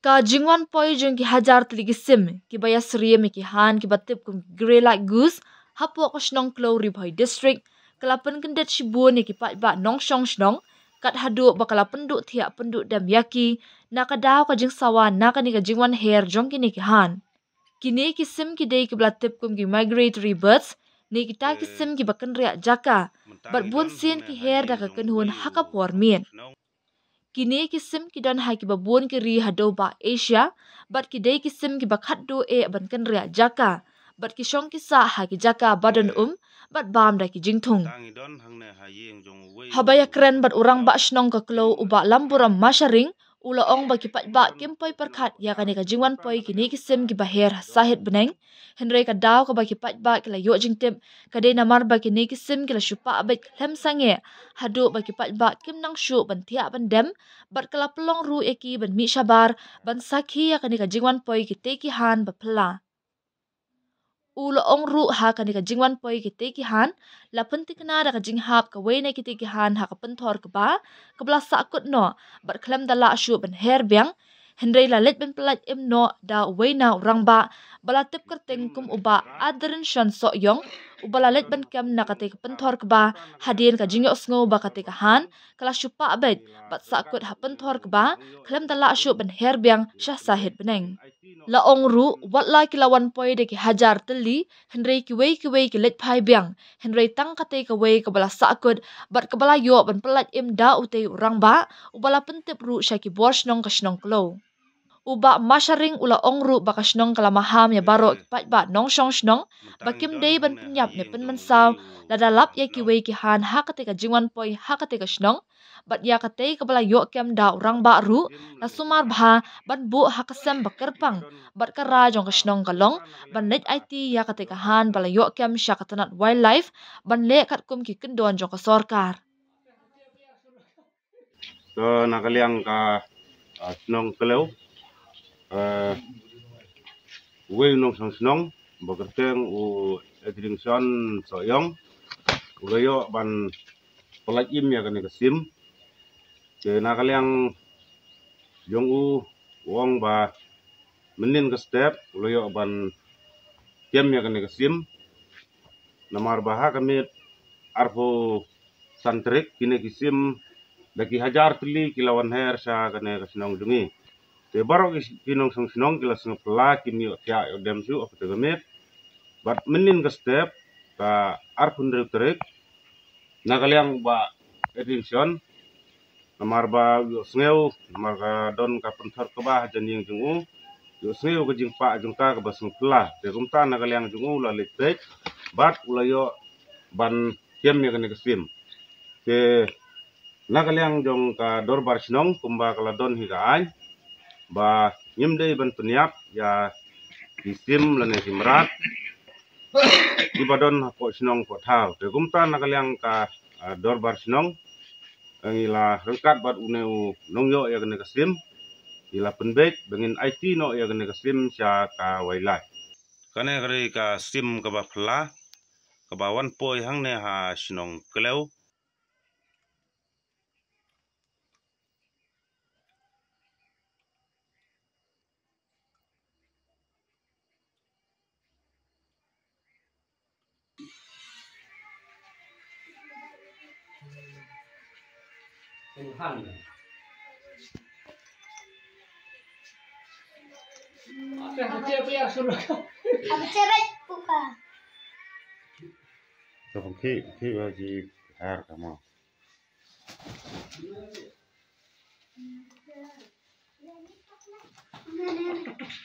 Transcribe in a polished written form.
Ka jingwan poi jong ki hajar tli ki sim ki baya sriye mi ki han ki batip kum grey like goose hapo ko shnong klo ribhoi district kalapan kendet shibu ni ki pat ba nong shong shnong kat hadu bakala penduk thia penduk dam yaki nakadaw ka jing sawan nakani ka jingwan hair jong ki ni ki han kini ki sim ki dei ki blatip kum ki migratory birds ni kita ki sim ki bakan ria jaka bat bun sin ki hair da ka kenhun hakap warmien kini ki sim ki don hai ki babun ki ri hado ba Asia bat ki dei ki sim ki bakhat do e ban kan ria jaka bat ki shong ki sa ha ki jaka badan bat bam da ki jingthung habaya kren bat urang ba shnong ka klo uba lamburam masharing ula ong ba ki pat ba kimpoi perkhat ya kani ka jingwan poi kini ki sim ki baher sahit beneng henry ka daw ka ba ki pat ba ki la yo jingtip ka de namar ba kini ki sim ki la shupa abet klem sange hadu ba ki pat ba kim nang shu ban thia ban dem bat kala pelong ru eki ban mi shabar ban sakhi ya kani ka jingwan poi ki te ki han ba phla ula ong ru ha kani ka jingwan poi ki te ki han la penti kena da ka jing hap ka we na ki te ki han ha ka penthor ka ba ka bla sa kut no bat klem da la shu ban her biang henry la let ben plat im no da we na rang ba bala tip kerteng kum uba adren shan so yong ubala let ben kam na ka te ka penthor ka ba hadien ka jingyo sngo ba ka te ka han kala shu pa abet bat sa kut ha penthor ka ba klem da la shu ban her biang sha sahit beneng la ong ru wat la ki lawan poi de ki hajar teli henry ki wei ki let phai biang henry tang ka te ka wei ka bala sa kut bat ka bala yo ban plat im da ute rang ba ubala pentip ru sha ki bor shnong ka shnong klo uba masharing ula ong ru ba ka shnong kala maham ya baro pat ba nong shong shnong ba kim dei ban penyap ne pen man saw la dalap ya ki wei ki han ha ka te ka jingwan poi ha ka te ka shnong bat ya ka te ka bala yo kem da rang ba ru la sumar bha ban bu ha ka sem ba kerpang bat ka ra jong ka shnong ka long ban let it ya ka te ka han bala yo kem sha ka tanat wildlife ban le kat kum ki kendon jong ka sorkar so nakaliang ka snong keleu wei nong sang snong bakerteng u edringson soyong ugayo ban pelaj im ya kan kesim ke nakaliang jong u wong ba menin ke step ugayo ban tiam ya kan kesim namar baha kami arfo santrik kini kisim daki hajar tili kilawan her sa kan kesnong dungi te barok kinong sang snong kila sang pela kimi kya dem su of te gamit bat menin ke step ka arfun direk nakaliang ba edison namar ba sneu namar ka don ka penthor ka ba jan yang jungu yo sneu ka jing pa jung ka ba sang pela te kumta nakaliang jungu la lepet bat ulayo ban tiam ya kan kesim te nakaliang jong ka dorbar snong kumba kala don higa ai ba nyimdei ban peniap ya isim lane simrat ibadon po snong po thau te kumta nakaliang ka dorbar snong angila rengkat bat uneu nongyo ya kan kesim ila penbek bengin IT no ya kan kesim sya ka wailai kane kare ka sim ka ba phla ka ba wan poi hang ne ha snong kleu so ki ba ji har kama